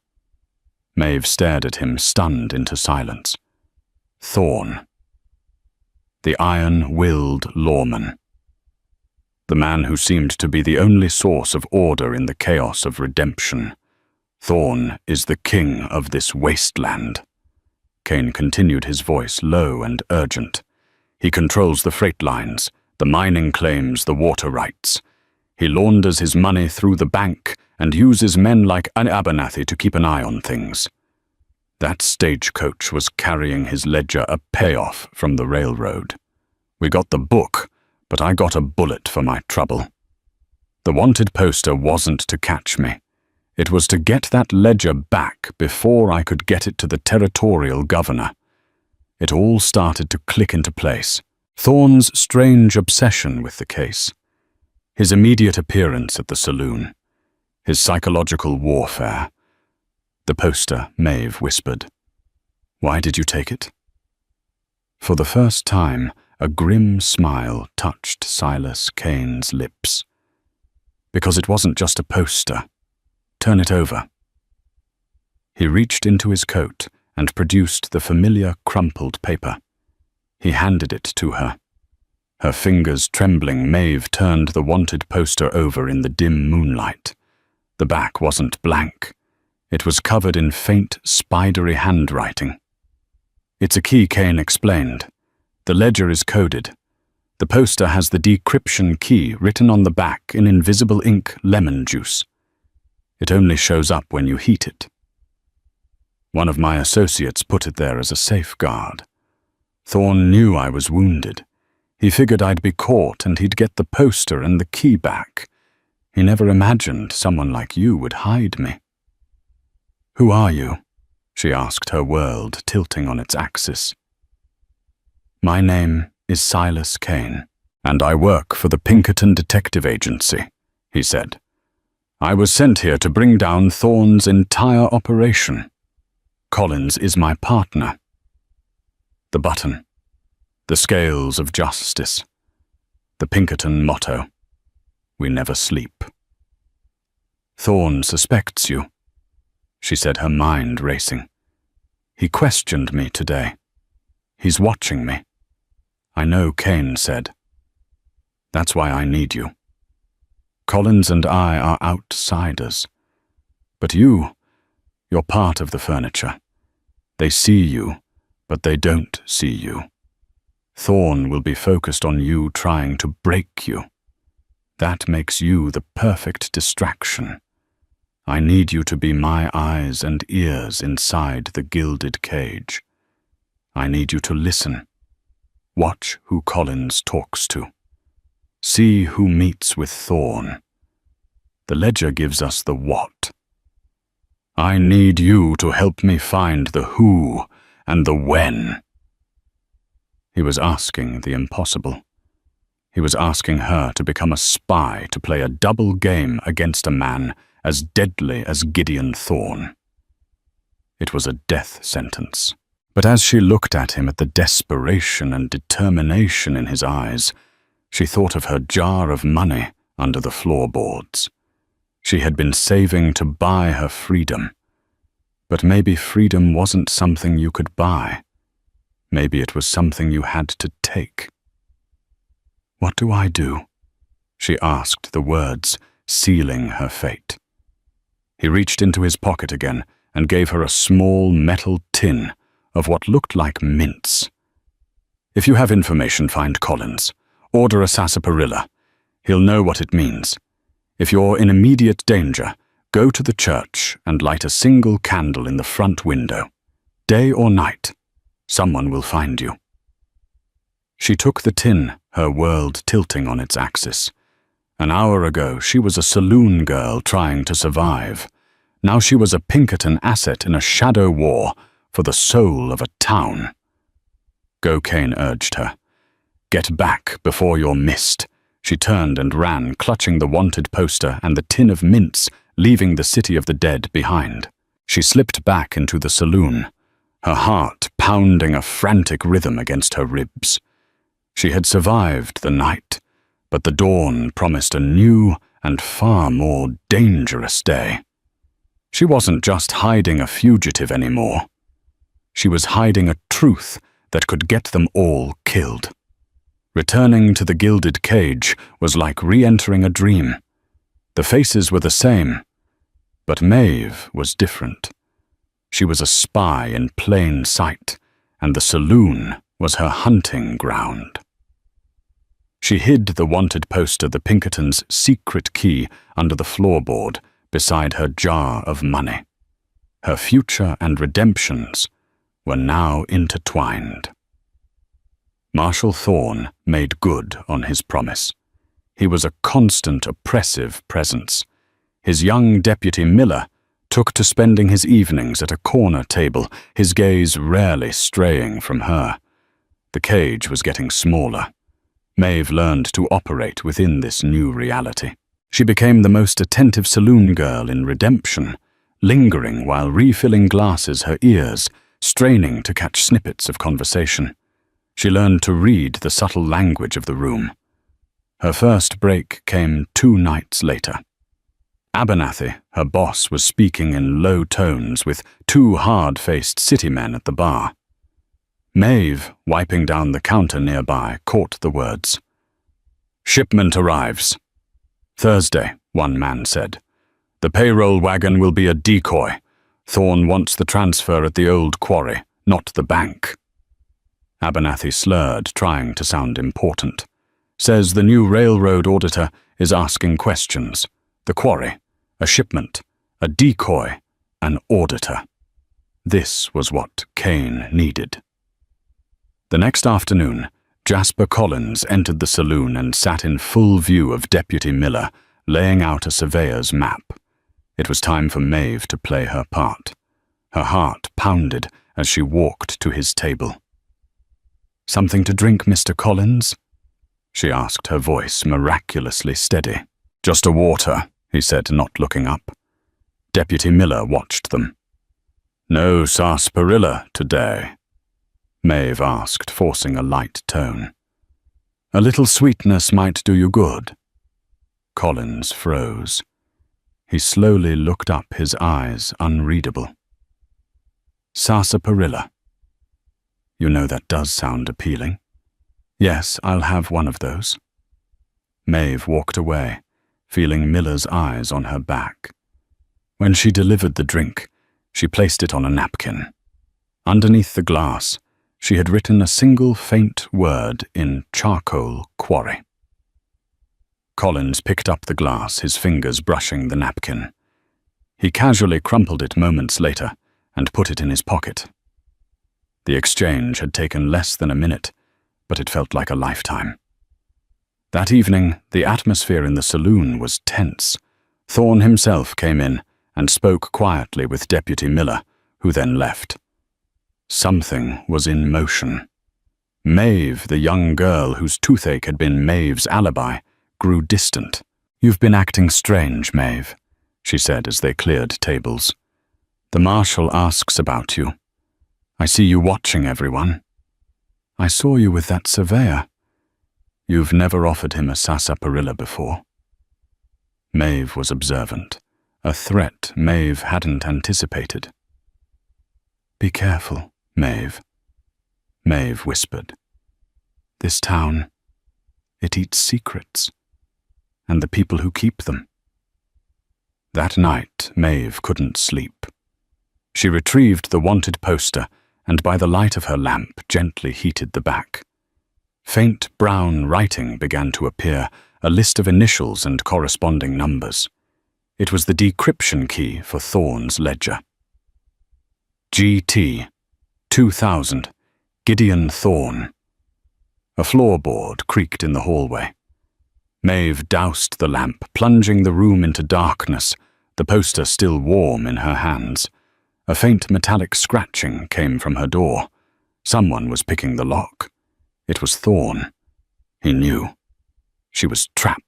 Maeve stared at him, stunned into silence. Thorn. The iron-willed lawman. The man who seemed to be the only source of order in the chaos of redemption. Thorn is the king of this wasteland. Kane continued, his voice low and urgent. He controls the freight lines, the mining claims, the water rights. He launders his money through the bank and uses men like Abernathy to keep an eye on things. That stagecoach was carrying his ledger, a payoff from the railroad. We got the book, but I got a bullet for my trouble. The wanted poster wasn't to catch me. It was to get that ledger back before I could get it to the territorial governor. It all started to click into place. Thorn's strange obsession with the case. His immediate appearance at the saloon. His psychological warfare. The poster, Maeve whispered. "Why did you take it?" For the first time, a grim smile touched Silas Kane's lips. "Because it wasn't just a poster. Turn it over." He reached into his coat and produced the familiar crumpled paper. He handed it to her. Her fingers trembling, Maeve turned the wanted poster over in the dim moonlight. The back wasn't blank. It was covered in faint, spidery handwriting. "It's a key," Kane explained. "The ledger is coded. The poster has the decryption key written on the back in invisible ink, lemon juice. It only shows up when you heat it. One of my associates put it there as a safeguard. Thorn knew I was wounded. He figured I'd be caught and he'd get the poster and the key back. He never imagined someone like you would hide me. Who are you? She asked, her world tilting on its axis. My name is Silas Kane, and I work for the Pinkerton Detective Agency, he said. I was sent here to bring down Thorn's entire operation. Collins is my partner. The button. The scales of justice. The Pinkerton motto. We never sleep. Thorn suspects you, she said, her mind racing. He questioned me today. He's watching me. I know Kane said. That's why I need you. Collins and I are outsiders. But you're part of the furniture. They see you, but they don't see you. Thorn will be focused on you trying to break you. That makes you the perfect distraction. I need you to be my eyes and ears inside the gilded cage. I need you to listen. Watch who Collins talks to. See who meets with Thorn. The ledger gives us the what. I need you to help me find the who and the when. He was asking the impossible. He was asking her to become a spy to play a double game against a man as deadly as Gideon Thorn. It was a death sentence. But as she looked at him, at the desperation and determination in his eyes, she thought of her jar of money under the floorboards. She had been saving to buy her freedom. But maybe freedom wasn't something you could buy. Maybe it was something you had to take. What do I do? She asked, the words sealing her fate. He reached into his pocket again and gave her a small metal tin of what looked like mints. If you have information, find Collins. Order a sarsaparilla. He'll know what it means. If you're in immediate danger, go to the church and light a single candle in the front window. Day or night, someone will find you. She took the tin, her world tilting on its axis. An hour ago, she was a saloon girl trying to survive. Now she was a Pinkerton asset in a shadow war for the soul of a town. Go, Kane urged her. Get back before you're missed. She turned and ran, clutching the wanted poster and the tin of mints, leaving the city of the dead behind. She slipped back into the saloon, her heart pounding a frantic rhythm against her ribs. She had survived the night, but the dawn promised a new and far more dangerous day. She wasn't just hiding a fugitive anymore. She was hiding a truth that could get them all killed. Returning to the gilded cage was like re-entering a dream. The faces were the same, but Maeve was different. She was a spy in plain sight, and the saloon was her hunting ground. She hid the wanted poster, the Pinkertons' secret key, under the floorboard beside her jar of money. Her future and redemptions were now intertwined. Marshal Thorn made good on his promise. He was a constant, oppressive presence. His young deputy Miller took to spending his evenings at a corner table, his gaze rarely straying from her. The cage was getting smaller. Maeve learned to operate within this new reality. She became the most attentive saloon girl in Redemption, lingering while refilling glasses her ears, straining to catch snippets of conversation. She learned to read the subtle language of the room. Her first break came 2 nights later. Abernathy, her boss, was speaking in low tones with 2 hard-faced city men at the bar. Maeve, wiping down the counter nearby, caught the words. "Shipment arrives." "Thursday," one man said. "The payroll wagon will be a decoy. Thorn wants the transfer at the old quarry, not the bank." Abernathy slurred, trying to sound important. "Says the new railroad auditor is asking questions. The quarry, a shipment, a decoy, an auditor." This was what Kane needed. The next afternoon, Jasper Collins entered the saloon and sat in full view of Deputy Miller, laying out a surveyor's map. It was time for Maeve to play her part. Her heart pounded as she walked to his table. "Something to drink, Mr. Collins?" she asked, her voice miraculously steady. "Just a water," he said, not looking up. Deputy Miller watched them. "No sarsaparilla today?" Maeve asked, forcing a light tone. "A little sweetness might do you good." Collins froze. He slowly looked up, his eyes unreadable. "Sarsaparilla. You know that does sound appealing. Yes, I'll have one of those." Maeve walked away, feeling Miller's eyes on her back. When she delivered the drink, she placed it on a napkin. Underneath the glass, she had written a single faint word in charcoal quarry. Collins picked up the glass, his fingers brushing the napkin. He casually crumpled it moments later and put it in his pocket. The exchange had taken less than a minute, but it felt like a lifetime. That evening, the atmosphere in the saloon was tense. Thorne himself came in and spoke quietly with Deputy Miller, who then left. Something was in motion. Maeve, the young girl whose toothache had been Maeve's alibi, grew distant. "You've been acting strange, Maeve," she said as they cleared tables. "The marshal asks about you. I see you watching everyone. I saw you with that surveyor. You've never offered him a sarsaparilla before." Maeve was observant, a threat Maeve hadn't anticipated. "Be careful, Maeve," Maeve whispered. "This town, it eats secrets, and the people who keep them." That night, Maeve couldn't sleep. She retrieved the wanted poster and by the light of her lamp gently heated the back. Faint brown writing began to appear, a list of initials and corresponding numbers. It was the decryption key for Thorne's ledger. GT 2000 Gideon Thorne. A floorboard creaked in the hallway. Maeve doused the lamp, plunging the room into darkness, the poster still warm in her hands. A faint metallic scratching came from her door. Someone was picking the lock. It was Thorne. He knew. She was trapped.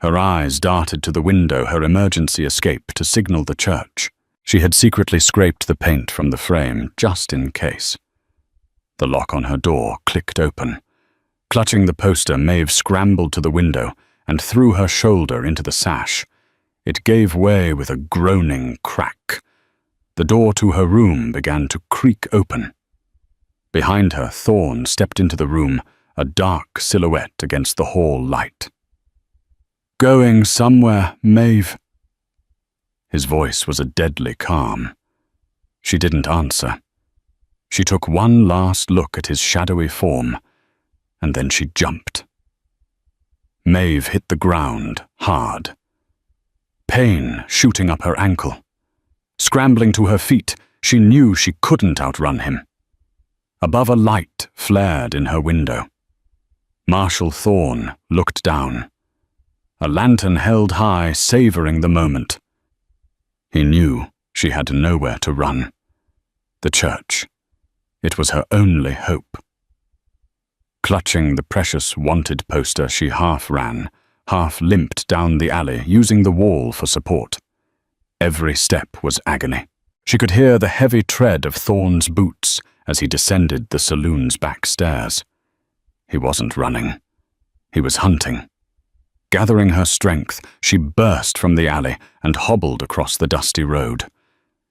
Her eyes darted to the window, her emergency escape to signal the church. She had secretly scraped the paint from the frame, just in case. The lock on her door clicked open. Clutching the poster, Maeve scrambled to the window and threw her shoulder into the sash. It gave way with a groaning crack. The door to her room began to creak open. Behind her, Thorne stepped into the room, a dark silhouette against the hall light. "Going somewhere, Maeve?" His voice was a deadly calm. She didn't answer. She took one last look at his shadowy form, and then she jumped. Maeve hit the ground hard. Pain shooting up her ankle. Scrambling to her feet, she knew she couldn't outrun him. Above, a light flared in her window. Marshal Thorne looked down. A lantern held high, savoring the moment. He knew she had nowhere to run. The church. It was her only hope. Clutching the precious wanted poster, she half ran, half limped down the alley, using the wall for support. Every step was agony. She could hear the heavy tread of Thorne's boots as he descended the saloon's back stairs. He wasn't running. He was hunting. Gathering her strength, she burst from the alley and hobbled across the dusty road.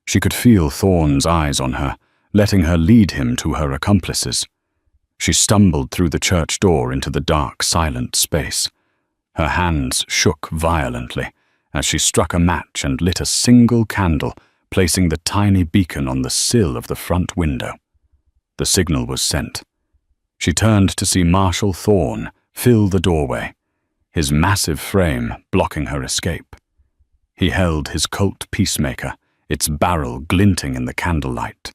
She could feel Thorne's eyes on her, letting her lead him to her accomplices. She stumbled through the church door into the dark, silent space. Her hands shook violently as she struck a match and lit a single candle, placing the tiny beacon on the sill of the front window. The signal was sent. She turned to see Marshal Thorne fill the doorway, his massive frame blocking her escape. He held his Colt Peacemaker, its barrel glinting in the candlelight.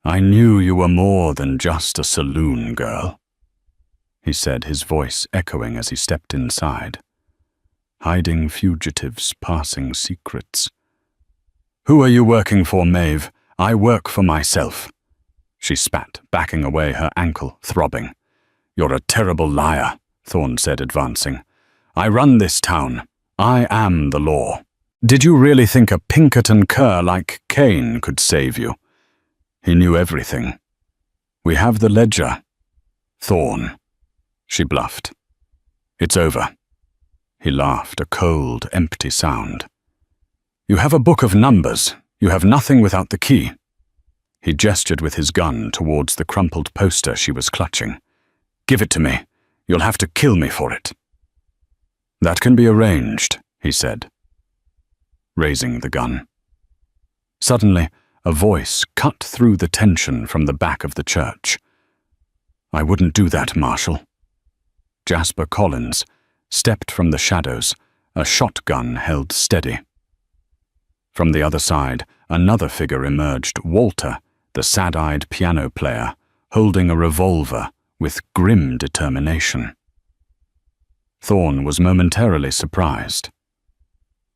I knew you were more than just a saloon girl, he said, his voice echoing as he stepped inside. Hiding fugitives, passing secrets. Who are you working for, Maeve? I work for myself. She spat, backing away, her ankle throbbing. You're a terrible liar, Thorne said, advancing. I run this town. I am the law. Did you really think a Pinkerton cur like Kane could save you? He knew everything. We have the ledger. Thorne, she bluffed. It's over. He laughed, a cold, empty sound. You have a book of numbers. You have nothing without the key. He gestured with his gun towards the crumpled poster she was clutching. Give it to me. You'll have to kill me for it. That can be arranged, he said, raising the gun. Suddenly, a voice cut through the tension from the back of the church. I wouldn't do that, Marshal. Jasper Collins stepped from the shadows, a shotgun held steady. From the other side, another figure emerged, Walter, the sad-eyed piano player, holding a revolver with grim determination. Thorne was momentarily surprised.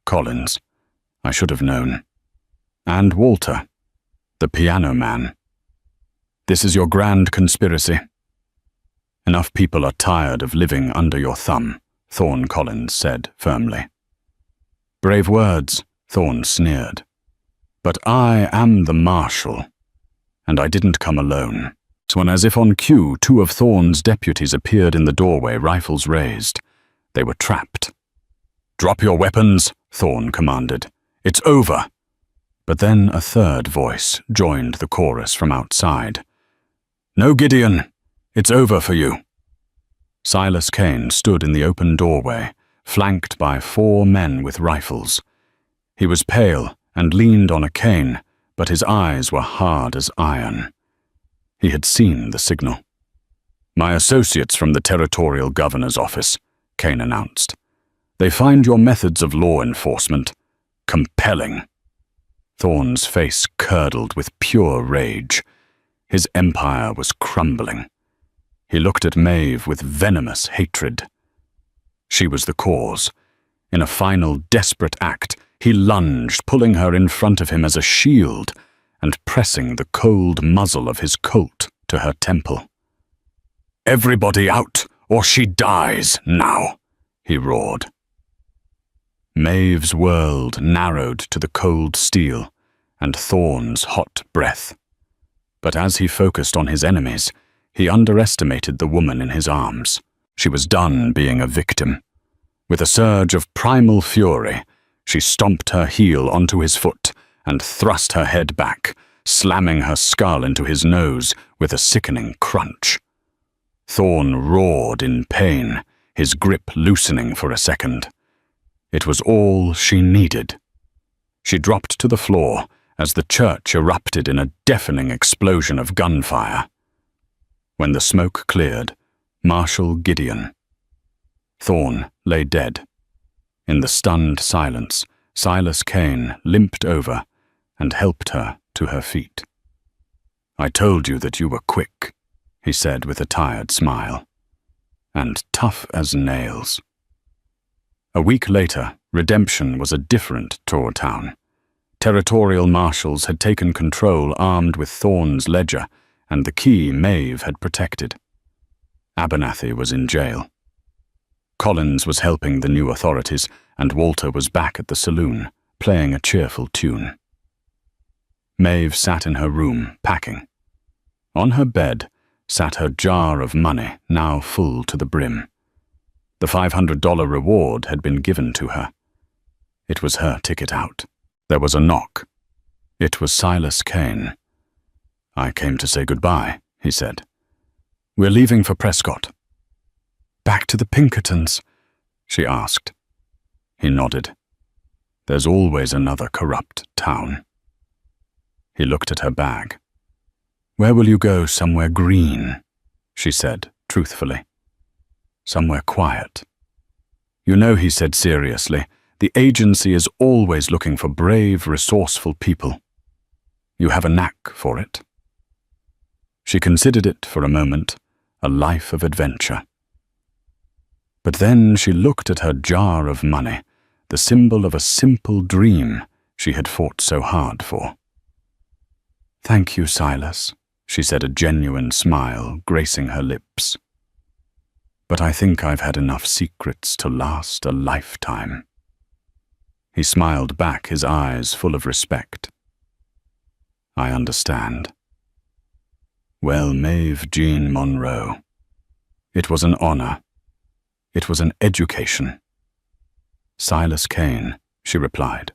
Collins, I should have known. And Walter, the piano man. This is your grand conspiracy. Enough people are tired of living under your thumb, Thorne Collins said firmly. Brave words, Thorne sneered. But I am the Marshal, and I didn't come alone. When, as if on cue, two of Thorne's deputies appeared in the doorway, rifles raised. They were trapped. Drop your weapons, Thorne commanded. It's over. But then a third voice joined the chorus from outside. No, Gideon. It's over for you. Silas Kane stood in the open doorway, flanked by 4 men with rifles. He was pale and leaned on a cane, but his eyes were hard as iron. He had seen the signal. My associates from the Territorial Governor's office, Kane announced. They find your methods of law enforcement compelling. Thorne's face curdled with pure rage. His empire was crumbling. He looked at Maeve with venomous hatred. She was the cause. In a final desperate act, he lunged, pulling her in front of him as a shield and pressing the cold muzzle of his Colt to her temple. Everybody out, or she dies now, he roared. Maeve's world narrowed to the cold steel and Thorne's hot breath. But as he focused on his enemies, he underestimated the woman in his arms. She was done being a victim. With a surge of primal fury, she stomped her heel onto his foot and thrust her head back, slamming her skull into his nose with a sickening crunch. Thorne roared in pain, his grip loosening for a second. It was all she needed. She dropped to the floor as the church erupted in a deafening explosion of gunfire. When the smoke cleared, Marshal Gideon. Thorne lay dead. In the stunned silence, Silas Kane limped over and helped her to her feet. I told you that you were quick, he said with a tired smile, and tough as nails. A week later, Redemption was a different Tor town. Territorial marshals had taken control, armed with Thorne's ledger and the key Maeve had protected. Abernathy was in jail. Collins was helping the new authorities, and Walter was back at the saloon, playing a cheerful tune. Maeve sat in her room, packing. On her bed sat her jar of money, now full to the brim. The $500 reward had been given to her. It was her ticket out. There was a knock. It was Silas Kane. I came to say goodbye, he said. We're leaving for Prescott. Back to the Pinkertons? She asked. He nodded. There's always another corrupt town. He looked at her bag. Where will you go? Somewhere green, she said, truthfully. Somewhere quiet. You know, he said seriously, the agency is always looking for brave, resourceful people. You have a knack for it. She considered it for a moment a life of adventure. But then she looked at her jar of money, the symbol of a simple dream she had fought so hard for. "Thank you, Silas," she said, a genuine smile gracing her lips. "But I think I've had enough secrets to last a lifetime." He smiled back, his eyes full of respect. "I understand. Well, Maeve Jean Monroe, it was an honor. It was an education." "Silas Kane," she replied.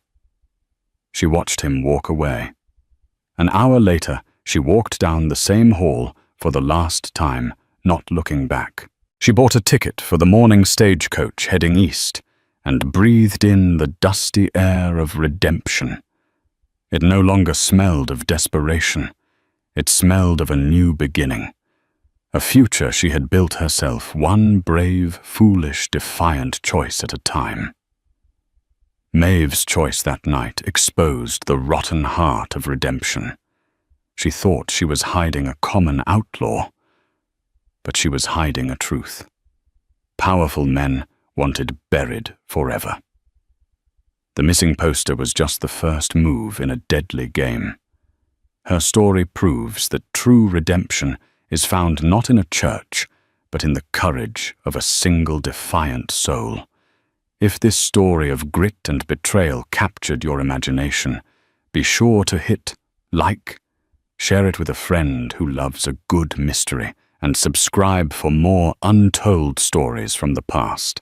She watched him walk away. An hour later, she walked down the same hall for the last time, not looking back. She bought a ticket for the morning stagecoach heading east and breathed in the dusty air of redemption. It no longer smelled of desperation. It smelled of a new beginning, a future she had built herself, one brave, foolish, defiant choice at a time. Maeve's choice that night exposed the rotten heart of redemption. She thought she was hiding a common outlaw, but she was hiding a truth. Powerful men wanted buried forever. The missing poster was just the first move in a deadly game. Her story proves that true redemption is found not in a church, but in the courage of a single defiant soul. If this story of grit and betrayal captured your imagination, be sure to hit like, share it with a friend who loves a good mystery, and subscribe for more untold stories from the past.